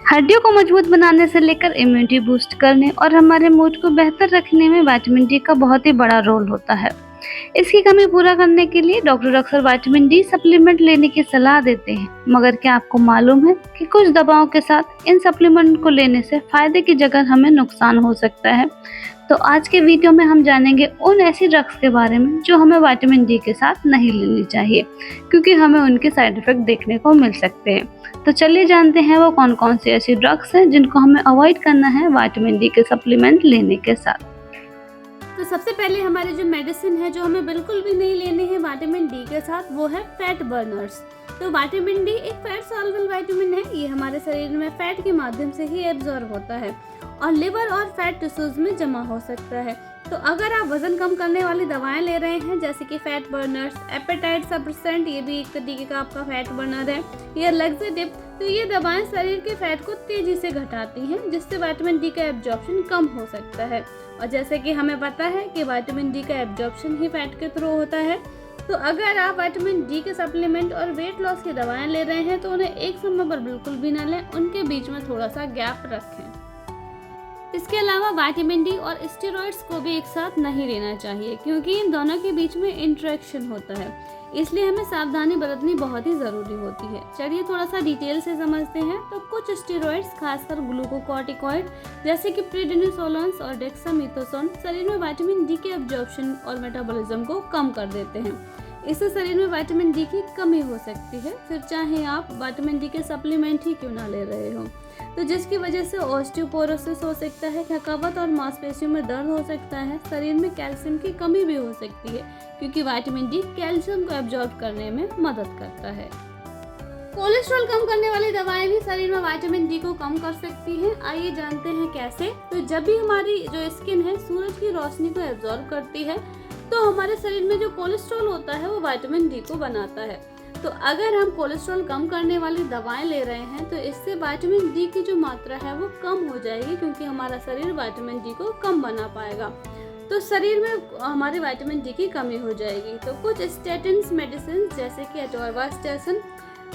हड्डियों को मजबूत बनाने से लेकर इम्यूनिटी बूस्ट करने और हमारे मूड को बेहतर रखने में विटामिन डी का बहुत ही बड़ा रोल होता है। इसकी कमी पूरा करने के लिए डॉक्टर अक्सर विटामिन डी सप्लीमेंट लेने की सलाह देते हैं, मगर क्या आपको मालूम है कि कुछ दवाओं के साथ इन सप्लीमेंट को लेने से फायदे की जगह हमें नुकसान हो सकता है। तो आज के वीडियो में हम जानेंगे उन ऐसी ड्रग्स के बारे में जो हमें विटामिन डी के साथ नहीं लेनी चाहिए, क्योंकि हमें उनके साइड इफेक्ट देखने को मिल सकते हैं। तो चलिए जानते हैं वो कौन कौन सी ऐसी ड्रग्स हैं जिनको हमें अवॉइड करना है विटामिन डी के सप्लीमेंट लेने के साथ। तो सबसे पहले हमारी जो मेडिसिन है जो हमें बिल्कुल भी नहीं लेनी है विटामिन डी के साथ, वो है फैट बर्नर्स। तो विटामिन डी एक फैट सॉल्युबल विटामिन है। ये हमारे शरीर में फैट के माध्यम से ही एब्जॉर्ब होता है और लिवर और फैट टिश्यूज में जमा हो सकता है। तो अगर आप वजन कम करने वाली दवाएं ले रहे हैं जैसे कि फैट बर्नर्स, एपेटाइट सप्रेसेंट, ये भी एक तरीके का आपका फैट बर्नर है, या लग्जेटिव, तो ये दवाएं शरीर के फैट को तेजी से घटाती हैं, जिससे विटामिन डी का एब्जॉर्प्शन कम हो सकता है। और जैसे कि हमें पता है कि विटामिन डी का एब्जॉर्प्शन ही फैट के थ्रू होता है, तो अगर आप विटामिन डी के सप्लीमेंट और वेट लॉस की दवाएं ले रहे हैं तो उन्हें एक समय पर बिल्कुल भी न लें, उनके बीच में थोड़ा सा गैप रखें। इसके अलावा विटामिन डी और स्टेरॉइड्स को भी एक साथ नहीं लेना चाहिए, क्योंकि इन दोनों के बीच में इंटरेक्शन होता है, इसलिए हमें सावधानी बरतनी बहुत ही ज़रूरी होती है। चलिए थोड़ा सा डिटेल से समझते हैं। तो कुछ स्टेरॉइड्स, खासकर ग्लूकोकॉर्टिकॉइड जैसे कि प्रेडनिसोलोन्स और डेक्सामेथासोन, शरीर में विटामिन डी के एब्जॉर्प्शन और मेटाबॉलिज्म को कम कर देते हैं। इससे शरीर में विटामिन डी की कमी हो सकती है, फिर चाहे आप विटामिन डी के सप्लीमेंट ही क्यों ना ले रहे हो। तो जिसकी वजह से ऑस्टियोपोरोसिस हो सकता है, थकावट और मांसपेशियों में दर्द हो सकता है, शरीर में कैल्शियम की कमी भी हो सकती है, क्योंकि विटामिन डी कैल्शियम को एब्जॉर्ब करने में मदद करता है। कोलेस्ट्रॉल कम करने वाली दवाएं भी शरीर में विटामिन डी को कम कर सकती हैं। आइए जानते हैं कैसे। तो जब भी हमारी जो स्किन है सूरज की रोशनी को एब्जॉर्ब करती है, तो हमारे शरीर में जो कोलेस्ट्रॉल होता है वो विटामिन डी को बनाता है। तो अगर हम कोलेस्ट्रॉल कम करने वाली दवाएं ले रहे हैं तो इससे विटामिन डी की जो मात्रा है वो कम हो जाएगी, क्योंकि हमारा शरीर विटामिन डी को कम बना पाएगा, तो शरीर में हमारी विटामिन डी की कमी हो जाएगी। तो कुछ स्टैटिन्स मेडिसिन जैसे कि एटोरवास्टैटिन,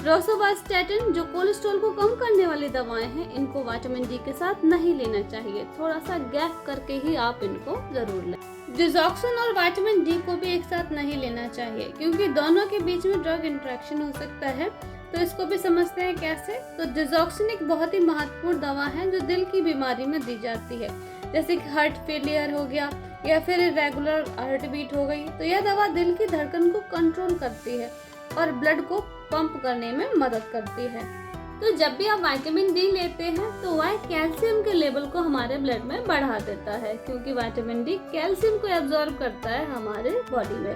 रोसोवास्टैटिन, जो कोलेस्ट्रॉल को कम करने वाली दवाएं हैं, इनको विटामिन डी के साथ नहीं लेना चाहिए। थोड़ा सा गैप करके ही आप इनको जरूर लें। डिजॉक्सिन और विटामिन डी को भी एक साथ नहीं लेना चाहिए, क्योंकि दोनों के बीच में ड्रग इंटरेक्शन हो सकता है। तो इसको भी समझते हैं कैसे। तो डिजॉक्सिन एक बहुत ही महत्वपूर्ण दवा है जो दिल की बीमारी में दी जाती है, जैसे कि हार्ट फेलियर हो गया या फिर इरेगुलर हार्ट बीट हो गई। तो यह दवा दिल की धड़कन को कंट्रोल करती है और ब्लड को पंप करने में मदद करती है। तो जब भी आप विटामिन डी लेते हैं तो वह कैल्शियम के लेवल को हमारे ब्लड में बढ़ा देता है, क्योंकि विटामिन डी कैल्शियम को एब्जॉर्ब करता है हमारे बॉडी में।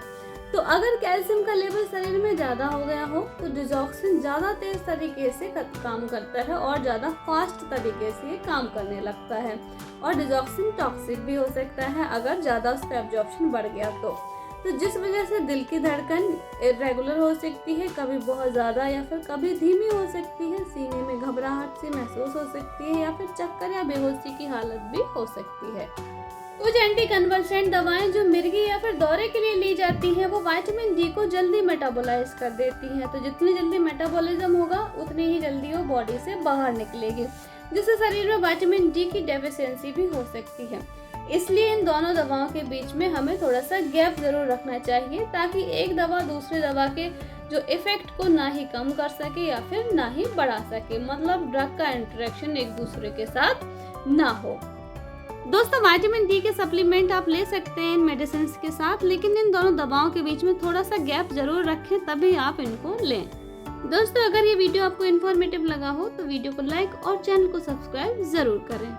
तो अगर कैल्शियम का लेवल शरीर में ज़्यादा हो गया हो तो डिजॉक्सिन ज़्यादा तेज तरीके से काम करता है और ज़्यादा फास्ट तरीके से काम करने लगता है, और डिजॉक्सिन टॉक्सिक भी हो सकता है अगर ज़्यादा उसका एब्जॉर्प्शन बढ़ गया तो जिस वजह से दिल की धड़कन इरेगुलर हो सकती है, कभी बहुत ज़्यादा या फिर कभी धीमी हो सकती है, सीने में घबराहट सी महसूस हो सकती है, या फिर चक्कर या बेहोशी की हालत भी हो सकती है। कुछ एंटी कन्वल्सेंट दवाएं जो मिर्गी या फिर दौरे के लिए ली जाती हैं, वो विटामिन डी को जल्दी मेटाबोलाइज कर देती हैं। तो जितनी जल्दी मेटाबॉलिज्म होगा उतनी ही जल्दी वो बॉडी से बाहर निकलेगी, जिससे शरीर में विटामिन डी की डेफिशिएंसी भी हो सकती है। इसलिए इन दोनों दवाओं के बीच में हमें थोड़ा सा गैप जरूर रखना चाहिए, ताकि एक दवा दूसरी दवा के जो इफेक्ट को ना ही कम कर सके या फिर ना ही बढ़ा सके, मतलब ड्रग का इंटरेक्शन एक दूसरे के साथ ना हो। दोस्तों, विटामिन डी के सप्लीमेंट आप ले सकते हैं इन मेडिसिन के साथ, लेकिन इन दोनों दवाओं के बीच में थोड़ा सा गैप जरूर रखें, तभी आप इनको लें। दोस्तों, अगर ये वीडियो आपको इन्फॉर्मेटिव लगा हो तो वीडियो को लाइक और चैनल को सब्सक्राइब जरूर करें।